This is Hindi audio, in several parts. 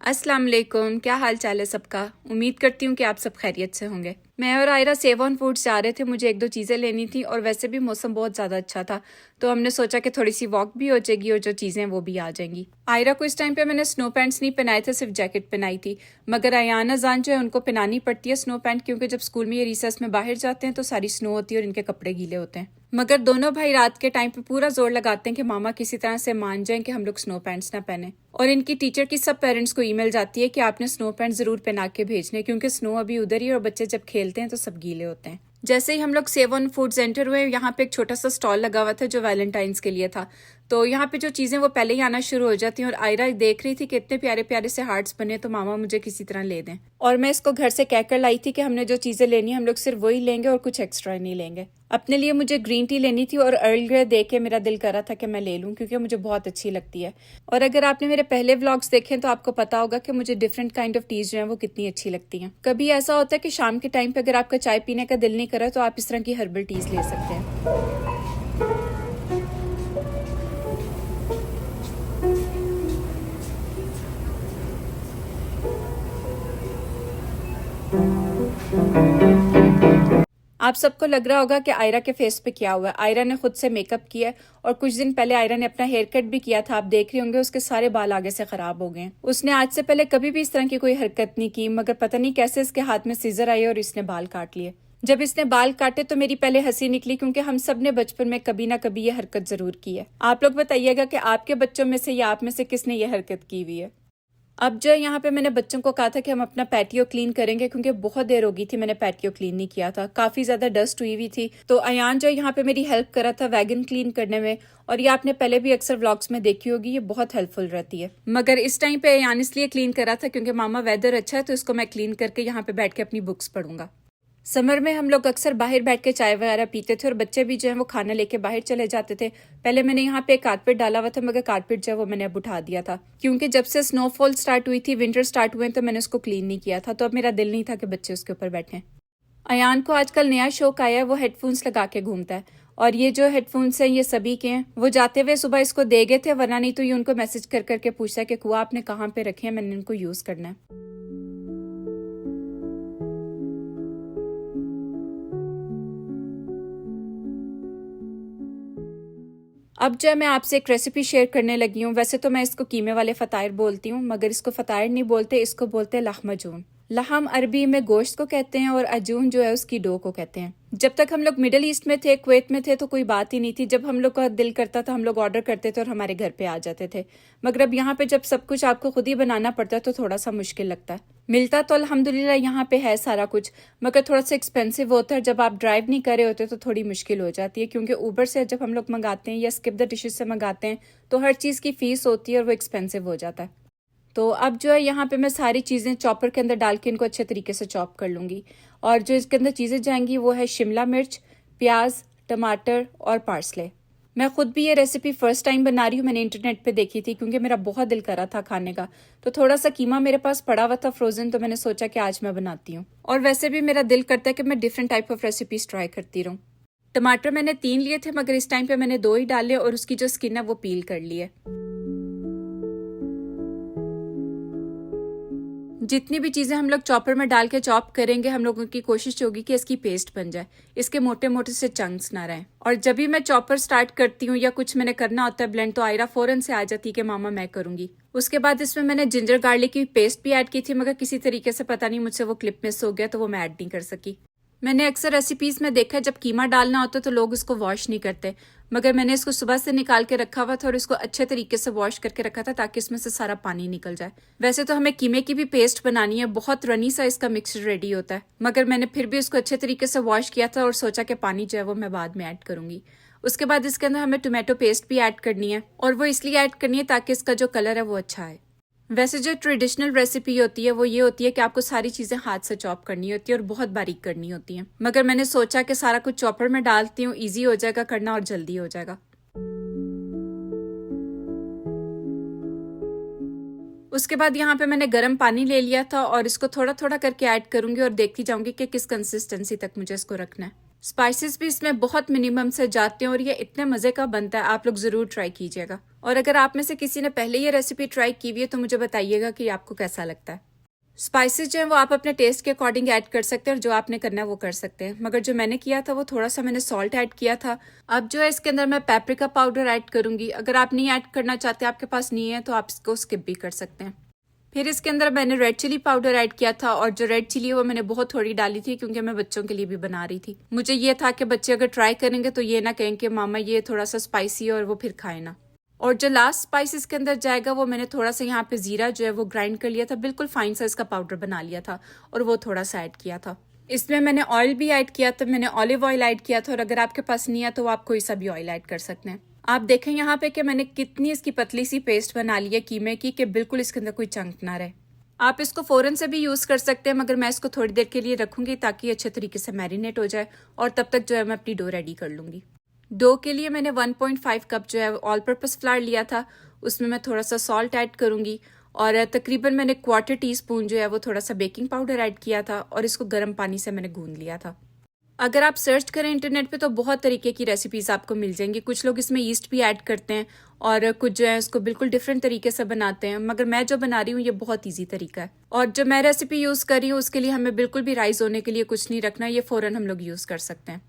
अस्सलाम वालेकुम। क्या हाल चाल है सबका। उम्मीद करती हूँ कि आप सब खैरियत से होंगे। मैं और आयरा सेव ऑन फूड्स जा रहे थे, मुझे एक दो चीज़ें लेनी थी और वैसे भी मौसम बहुत ज़्यादा अच्छा था, तो हमने सोचा कि थोड़ी सी वॉक भी हो जाएगी और जो चीज़ें वो भी आ जाएंगी। आयरा को इस टाइम पे मैंने स्नो पैंट्स नहीं पहनाए थे, सिर्फ जैकेट पहनाई थी, मगर अयान अजान जो है उनको पहनानी पड़ती है स्नो पैंट, क्योंकि जब स्कूल में ये रिसेस में बाहर जाते हैं तो सारी स्नो होती है और इनके कपड़े गीले होते हैं। मगर दोनों भाई रात के टाइम पे पूरा जोर लगाते हैं कि मामा किसी तरह से मान जाएं कि हम लोग स्नो पैंट्स ना पहने। और इनकी टीचर की सब पेरेंट्स को ईमेल जाती है कि आपने स्नो पैंट जरूर पहना के भेजने, क्योंकि स्नो अभी उधर ही और बच्चे जब खेलते हैं तो सब गीले होते हैं। जैसे ही हम लोग सेव ऑन फूड्स एंटर हुए, यहाँ पे एक छोटा सा स्टॉल लगा हुआ था जो वैलेंटाइंस के लिए था, तो यहाँ पे जो चीजें वो पहले ही आना शुरू हो जाती हैं। और आयरा देख रही थी कि इतने प्यारे प्यारे से हार्ट्स बने, तो मामा मुझे किसी तरह ले दें। और मैं इसको घर से कहकर लाई थी कि हमने जो चीजें लेनी है हम लोग सिर्फ वही लेंगे और कुछ एक्स्ट्रा नहीं लेंगे। अपने लिए मुझे ग्रीन टी लेनी थी और अर्ल ग्रे देख के मेरा दिल कर रहा था कि मैं ले लूं, क्योंकि मुझे बहुत अच्छी लगती है। और अगर आपने मेरे पहले व्लॉग्स देखे तो आपको पता होगा कि मुझे डिफरेंट काइंड ऑफ टीज जो है वो कितनी अच्छी लगती हैं। कभी ऐसा होता है कि शाम के टाइम पे अगर आपका चाय पीने का दिल नहीं करे तो आप इस तरह की हर्बल टीज ले सकते हैं। आप सबको लग रहा होगा कि आयरा के फेस पे क्या हुआ है। आयरा ने खुद से मेकअप किया है और कुछ दिन पहले आयरा ने अपना हेयर कट भी किया था। आप देख रहे होंगे उसके सारे बाल आगे से खराब हो गए हैं। उसने आज से पहले कभी भी इस तरह की कोई हरकत नहीं की, मगर पता नहीं कैसे इसके हाथ में सीजर आए और इसने बाल काट लिए। जब इसने बाल काटे तो मेरी पहले हंसी निकली, क्योंकि हम सब ने बचपन में कभी ना कभी ये हरकत जरूर की है। आप लोग बताइएगा कि आपके बच्चों में से या आप में से किसने ये हरकत की हुई है। अब जो यहाँ पे मैंने बच्चों को कहा था कि हम अपना पैटियो क्लीन करेंगे, क्योंकि बहुत देर हो गई थी मैंने पैटियो क्लीन नहीं किया था, काफी ज्यादा डस्ट हुई हुई थी। तो अयान जो यहाँ पे मेरी हेल्प कर रहा था वैगन क्लीन करने में, और ये आपने पहले भी अक्सर व्लॉग्स में देखी होगी, ये बहुत हेल्पफुल रहती है। मगर इस टाइम पे अयान इसलिए क्लीन कर रहा था क्योंकि मामा वेदर अच्छा है, तो इसको मैं क्लीन करके यहाँ पे बैठ के अपनी बुक्स पढ़ूंगा। समर में हम लोग अक्सर बाहर बैठ के चाय वगैरह पीते थे और बच्चे भी जो है वो खाना लेके बाहर चले जाते थे। पहले मैंने यहाँ पे कारपेट डाला हुआ था, मगर कारपेट जो है वो मैंने अब उठा दिया था, क्योंकि जब से स्नोफॉल स्टार्ट हुई थी, विंटर स्टार्ट हुए, तो मैंने उसको क्लीन नहीं किया था, तो अब मेरा दिल नहीं था कि बच्चे उसके ऊपर बैठे। अयान को आजकल नया शौक आया है, वो हेडफोन्स लगा के घूमता है। और ये जो हेडफोन्स हैं ये सभी के हैं। वो जाते हुए सुबह इसको दे गए थे, वरना नहीं तो ये उनको मैसेज कर करके पूछता है कि कुआ आपने कहाँ पे रखे हैं, मैंने इनको यूज करना है। अब जो मैं आपसे एक रेसिपी शेयर करने लगी हूँ। वैसे तो मैं इसको कीमे वाले फतायर बोलती हूँ, मगर इसको फतायर नहीं बोलते, इसको बोलते हैं लहमजून। लहम अरबी में गोश्त को कहते हैं और अजून जो है उसकी डो को कहते हैं। जब तक हम लोग मिडिल ईस्ट में थे, कुवैत में थे, तो कोई बात ही नहीं थी। जब हम लोग का दिल करता था हम लोग ऑर्डर करते थे और हमारे घर पे आ जाते थे। मगर अब यहाँ पे जब सब कुछ आपको खुद ही बनाना पड़ता है तो थोड़ा सा मुश्किल लगता है। मिलता तो अल्हम्दुलिल्लाह यहाँ पे है सारा कुछ, मगर थोड़ा सा एक्सपेंसिव होता है। जब आप ड्राइव नहीं कर रहे होते तो थोड़ी मुश्किल हो जाती है, क्योंकि ऊबर से जब हम लोग मंगाते हैं या स्किप द डिशेज से मंगाते हैं तो हर चीज़ की फीस होती है और वो एक्सपेंसिव हो जाता है। तो अब जो है यहाँ पे मैं सारी चीज़ें चॉपर के अंदर डाल के इनको अच्छे तरीके से चॉप कर लूँगी। और जो इसके अंदर चीज़ें जाएंगी वो है शिमला मिर्च, प्याज, टमाटर और पार्सले। मैं खुद भी ये रेसिपी फर्स्ट टाइम बना रही हूँ, मैंने इंटरनेट पे देखी थी, क्योंकि मेरा बहुत दिल कर रहा था खाने का। तो थोड़ा सा कीमा मेरे पास पड़ा हुआ था फ्रोजन, तो मैंने सोचा कि आज मैं बनाती हूँ। और वैसे भी मेरा दिल करता है कि मैं different type of recipes try करती रहूँ। टमाटर मैंने 3 लिए थे, मगर इस टाइम पे मैंने 2 ही डाले और उसकी जो स्किन है वो पील कर ली है। जितनी भी चीज़ें हम लोग चॉपर में डाल के चॉप करेंगे, हम लोगों की कोशिश होगी कि इसकी पेस्ट बन जाए, इसके मोटे मोटे से चंक्स ना रहें। और जब भी मैं चॉपर स्टार्ट करती हूँ या कुछ मैंने करना होता है ब्लेंड, तो आयरा फौरन से आ जाती है कि मामा मैं करूँगी। उसके बाद इसमें मैंने जिंजर गार्लिक की पेस्ट भी ऐड की थी, मगर किसी तरीके से पता नहीं मुझसे वो क्लिप मिस हो गया, तो वो मैं ऐड नहीं कर सकी। मैंने अक्सर रेसिपीज में देखा है जब कीमा डालना होता तो लोग उसको वॉश नहीं करते, मगर मैंने इसको सुबह से निकाल के रखा हुआ था और इसको अच्छे तरीके से वॉश करके रखा था ताकि इसमें से सारा पानी निकल जाए। वैसे तो हमें कीमे की भी पेस्ट बनानी है, बहुत रनी सा इसका मिक्सचर रेडी होता है, मगर मैंने फिर भी उसको अच्छे तरीके से वॉश किया था और सोचा कि पानी जो है वो मैं बाद में ऐड करूंगी। उसके बाद इसके अंदर हमें टोमेटो पेस्ट भी ऐड करनी है, और वो इसलिए ऐड करनी है ताकि इसका जो कलर है वो अच्छा है। वैसे जो ट्रेडिशनल रेसिपी होती है वो ये होती है कि आपको सारी चीज़ें हाथ से चॉप करनी होती है और बहुत बारीक करनी होती हैं, मगर मैंने सोचा कि सारा कुछ चॉपर में डालती हूँ, ईजी हो जाएगा करना और जल्दी हो जाएगा। उसके बाद यहाँ पे मैंने गर्म पानी ले लिया था और इसको थोड़ा थोड़ा करके ऐड करूंगी और देखती जाऊंगी कि किस कंसिस्टेंसी तक मुझे इसको रखना है। स्पाइसेस भी इसमें बहुत मिनिमम से जाते हैं और ये इतने मज़े का बनता है, आप लोग ज़रूर ट्राई कीजिएगा। और अगर आप में से किसी ने पहले ये रेसिपी ट्राई की हुई है तो मुझे बताइएगा कि आपको कैसा लगता है। स्पाइसेस जो है वो आप अपने टेस्ट के अकॉर्डिंग ऐड कर सकते हैं और जो आपने करना है वो कर सकते हैं, मगर जो मैंने किया था वो थोड़ा सा मैंने सॉल्ट ऐड किया था। अब जो है इसके अंदर मैं पेपरिका पाउडर ऐड करूंगी। अगर आप नहीं ऐड करना चाहते, आपके पास नहीं है, तो आप इसको स्किप भी कर सकते हैं। फिर इसके अंदर मैंने रेड चिली पाउडर ऐड किया था और जो रेड चिली है वो मैंने बहुत थोड़ी डाली थी क्योंकि मैं बच्चों के लिए भी बना रही थी। मुझे ये था कि बच्चे अगर ट्राई करेंगे तो ये ना कहें कि मामा ये थोड़ा सा स्पाइसी है और वो फिर खाए ना। और जो लास्ट स्पाइस इसके अंदर जाएगा वो मैंने थोड़ा सा यहाँ पे जीरा जो है वो ग्राइंड कर लिया था, बिल्कुल फाइन सा इसका पाउडर बना लिया था और वो थोड़ा सा ऐड किया था। इसमें मैंने ऑयल भी ऐड किया था, मैंने ऑलिव ऑयल ऐड किया था और अगर आपके पास नहीं है तो आप कोई सा भी ऑयल ऐड कर सकते हैं। आप देखें यहाँ पे कि मैंने कितनी इसकी पतली सी पेस्ट बना ली है कीमे की कि बिल्कुल इसके अंदर कोई चंक ना रहे। आप इसको फ़ौरन से भी यूज़ कर सकते हैं, मगर मैं इसको थोड़ी देर के लिए रखूंगी ताकि अच्छे तरीके से मैरिनेट हो जाए और तब तक जो है मैं अपनी डो रेडी कर लूँगी। डो के लिए मैंने 1.5 कप जो है ऑल पर्पस फ्लावर लिया था, उसमें मैं थोड़ा सा सॉल्ट ऐड करूँगी और तकरीबन मैंने 1/4 टीस्पून जो है वो थोड़ा सा बेकिंग पाउडर ऐड किया था और इसको गर्म पानी से मैंने गूंद लिया था। अगर आप सर्च करें इंटरनेट पे तो बहुत तरीके की रेसिपीज़ आपको मिल जाएंगी। कुछ लोग इसमें ईस्ट भी ऐड करते हैं और कुछ जो है इसको बिल्कुल डिफरेंट तरीके से बनाते हैं, मगर मैं जो बना रही हूँ ये बहुत इजी तरीका है। और जो मैं रेसिपी यूज़ कर रही हूँ उसके लिए हमें बिल्कुल भी राइस होने के लिए कुछ नहीं रखना, ये फ़ौरन हम लोग यूज़ कर सकते हैं।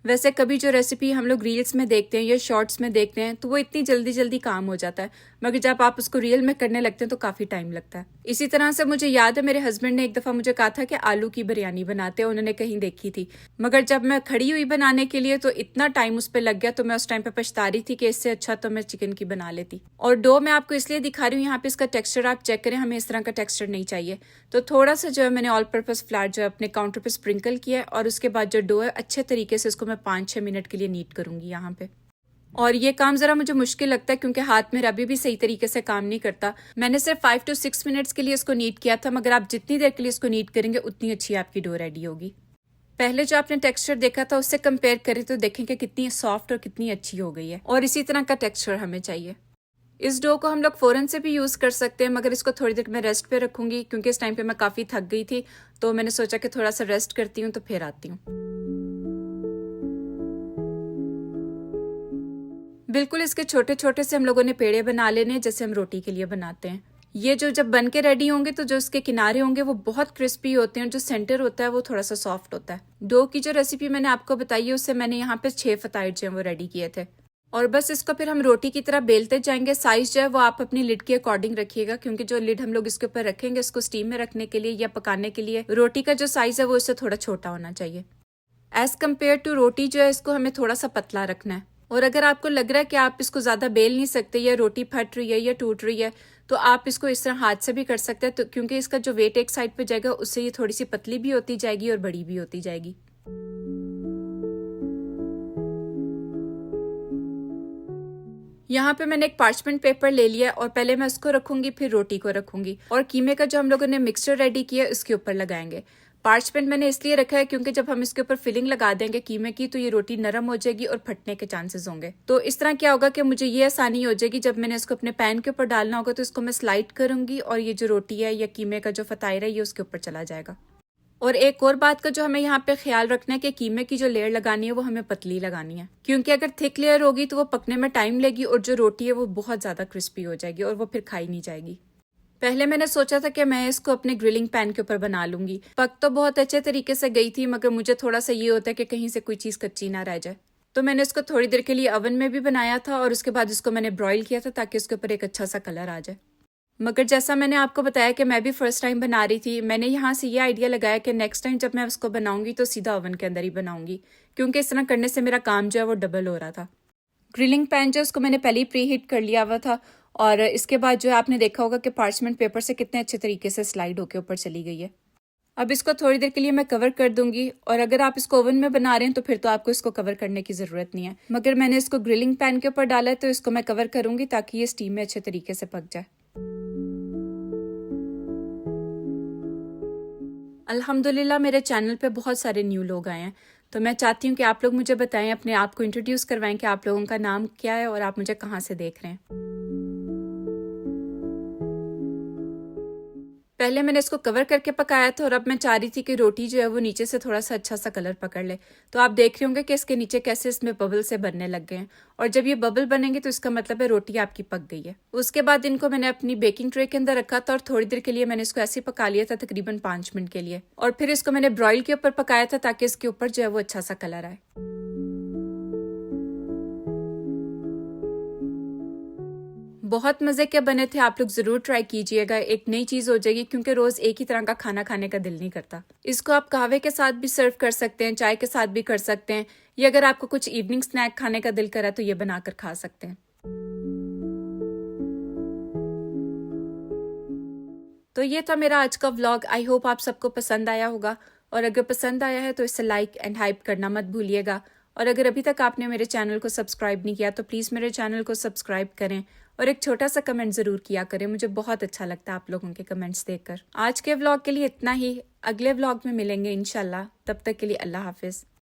वैसे कभी जो रेसिपी हम लोग रील्स में देखते हैं या शॉर्ट्स में देखते हैं तो वो इतनी जल्दी जल्दी काम हो जाता है, मगर जब आप उसको रियल में करने लगते हैं तो काफ़ी टाइम लगता है। इसी तरह से मुझे याद है मेरे हस्बैंड ने एक दफ़ा मुझे कहा था कि आलू की बिरयानी बनाते हैं, उन्होंने कहीं देखी थी, मगर जब मैं खड़ी हुई बनाने के लिए तो इतना टाइम उस पर लग गया तो मैं उस टाइम पे पछता रही थी कि इससे अच्छा तो मैं चिकन की बना लेती। और डो मैं आपको इसलिए दिखा रही हूँ, यहाँ पे इसका टेक्स्चर आप चेक करें, हमें इस तरह का टेक्स्चर नहीं चाहिए। तो थोड़ा सा जो है मैंने ऑल पर्पस फ्लावर जो है अपने काउंटर पर स्प्रिंकल किया है और उसके बाद जो डो है अच्छे तरीके से इसको मैं 5-6 मिनट के लिए नीट करूंगी यहाँ पे। और ये काम ज़रा मुझे मुश्किल लगता है क्योंकि हाथ मेरा अभी भी सही तरीके से काम नहीं करता। मैंने सिर्फ 5 to 6 मिनट्स के लिए इसको नीट किया था, मगर आप जितनी देर के लिए इसको नीट करेंगे उतनी अच्छी आपकी डो रेडी होगी। पहले जो आपने टेक्सचर देखा था उससे कंपेयर करें तो देखेंगे कितनी सॉफ्ट और कितनी अच्छी हो गई है और इसी तरह का टेक्सचर हमें चाहिए। इस डो को हम लोग फ़ौरन से भी यूज़ कर सकते हैं, मगर इसको थोड़ी देर मैं रेस्ट पे रखूंगी क्योंकि इस टाइम पे मैं काफ़ी थक गई थी, तो मैंने सोचा कि थोड़ा सा रेस्ट करती हूँ तो फिर आती हूँ। बिल्कुल इसके छोटे छोटे से हम लोगों ने पेड़े बना लेने जैसे हम रोटी के लिए बनाते हैं। ये जो जब बन के रेडी होंगे तो जो इसके किनारे होंगे वो बहुत क्रिस्पी होते हैं और जो सेंटर होता है वो थोड़ा सा सॉफ्ट होता है। डो की जो रेसिपी मैंने आपको बताई है उससे मैंने यहाँ पे 6 फताइर जो है वो रेडी किए थे और बस इसको फिर हम रोटी की तरह बेलते जाएंगे। साइज जो है वो आप अपनी लिड के अकॉर्डिंग रखिएगा क्योंकि जो लिड हम लोग इसके ऊपर रखेंगे इसको स्टीम में रखने के लिए या पकाने के लिए, रोटी का जो साइज है वो इससे थोड़ा छोटा होना चाहिए। एज कम्पेयर टू रोटी जो है इसको हमें थोड़ा सा पतला रखना है। और अगर आपको लग रहा है कि आप इसको ज़्यादा बेल नहीं सकते या रोटी फट रही है या टूट रही है तो आप इसको इस तरह हाथ से भी कर सकते हैं, तो क्योंकि इसका जो वेट एक साइड पे जाएगा उससे ये थोड़ी सी पतली भी होती जाएगी और बड़ी भी होती जाएगी। यहाँ पे मैंने एक पार्चमेंट पेपर ले लिया और पहले मैं उसको रखूंगी फिर रोटी को रखूंगी और कीमे का जो हम लोगों ने मिक्सचर रेडी किया उसके ऊपर लगाएंगे। पार्चमेंट मैंने इसलिए रखा है क्योंकि जब हम इसके ऊपर फिलिंग लगा देंगे कीमे की तो ये रोटी नरम हो जाएगी और फटने के चांसेस होंगे। तो इस तरह क्या होगा कि मुझे ये आसानी हो जाएगी, जब मैंने इसको अपने पैन के ऊपर डालना होगा तो इसको मैं स्लाइड करूंगी और ये जो रोटी है या कीमे का जो फतायर है ये उसके ऊपर चला जाएगा। और एक और बात का जो हमें यहाँ पे ख्याल रखना है कि कीमे की जो लेयर लगानी है वो हमें पतली लगानी है, क्योंकि अगर थिक लेयर होगी तो वो पकने में टाइम लेगी और जो रोटी है वो बहुत ज़्यादा क्रिस्पी हो जाएगी और वो फिर खाई नहीं जाएगी। पहले मैंने सोचा था कि मैं इसको अपने ग्रिलिंग पैन के ऊपर बना लूंगी, पक तो बहुत अच्छे तरीके से गई थी, मगर मुझे थोड़ा सा ये होता है कि कहीं से कोई चीज़ कच्ची ना रह जाए। तो मैंने इसको थोड़ी देर के लिए ओवन में भी बनाया था और उसके बाद इसको मैंने ब्रॉयल किया था ताकि उसके ऊपर एक अच्छा सा कलर आ जाए। मगर जैसा मैंने आपको बताया कि मैं भी फर्स्ट टाइम बना रही थी, मैंने यहाँ से ये आइडिया लगाया कि नेक्स्ट टाइम जब मैं उसको बनाऊंगी तो सीधा ओवन के अंदर ही बनाऊंगी, क्योंकि इस तरह करने से मेरा काम जो है वो डबल हो रहा था। ग्रिलिंग पैन जो उसको मैंने पहले ही प्री हीट कर लिया हुआ था और इसके बाद जो है आपने देखा होगा कि पार्चमेंट पेपर से कितने अच्छे तरीके से स्लाइड होकर ऊपर चली गई है। अब इसको थोड़ी देर के लिए मैं कवर कर दूंगी और अगर आप इसको ओवन में बना रहे हैं तो फिर तो आपको इसको कवर करने की ज़रूरत नहीं है, मगर मैंने इसको ग्रिलिंग पैन के ऊपर डाला है तो इसको मैं कवर करूंगी ताकि ये स्टीम में अच्छे तरीके से पक जाए। अल्हम्दुलिल्लाह मेरे चैनल पे बहुत सारे न्यू लोग आए हैं, तो मैं चाहती हूँ कि आप लोग मुझे बताएं, अपने आप को इंट्रोड्यूस करवाएं कि आप लोगों का नाम क्या है और आप मुझे कहाँ से देख रहे हैं। पहले मैंने इसको कवर करके पकाया था और अब मैं चाह रही थी कि रोटी जो है वो नीचे से थोड़ा सा अच्छा सा कलर पकड़ ले। तो आप देख रहे होंगे कि इसके नीचे कैसे इसमें बबल से बनने लग गए हैं, और जब ये बबल बनेंगे तो इसका मतलब है रोटी आपकी पक गई है। उसके बाद इनको मैंने अपनी बेकिंग ट्रे के अंदर रखा था और थोड़ी देर के लिए मैंने इसको ऐसे पका लिया था, तकरीबन 5 मिनट के लिए, और फिर इसको मैंने ब्रॉयल के ऊपर पकाया था ताकि इसके ऊपर जो है वो अच्छा सा कलर आए। बहुत मज़े के बने थे, आप लोग ज़रूर ट्राई कीजिएगा। एक नई चीज़ हो जाएगी क्योंकि रोज़ एक ही तरह का खाना खाने का दिल नहीं करता। इसको आप कहवे के साथ भी सर्व कर सकते हैं, चाय के साथ भी कर सकते हैं, या अगर आपको कुछ इवनिंग स्नैक खाने का दिल करा तो ये बनाकर खा सकते हैं। तो ये था मेरा आज का व्लॉग। आई होप आप सबको पसंद आया होगा, और अगर पसंद आया है तो इसे लाइक एंड हाइप करना मत भूलिएगा। और अगर अभी तक आपने मेरे चैनल को सब्सक्राइब नहीं किया तो प्लीज़ मेरे चैनल को सब्सक्राइब करें, और एक छोटा सा कमेंट ज़रूर किया करें, मुझे बहुत अच्छा लगता है आप लोगों के कमेंट्स देखकर। आज के व्लॉग के लिए इतना ही, अगले व्लॉग में मिलेंगे इंशाल्लाह, तब तक के लिए अल्लाह हाफिज़।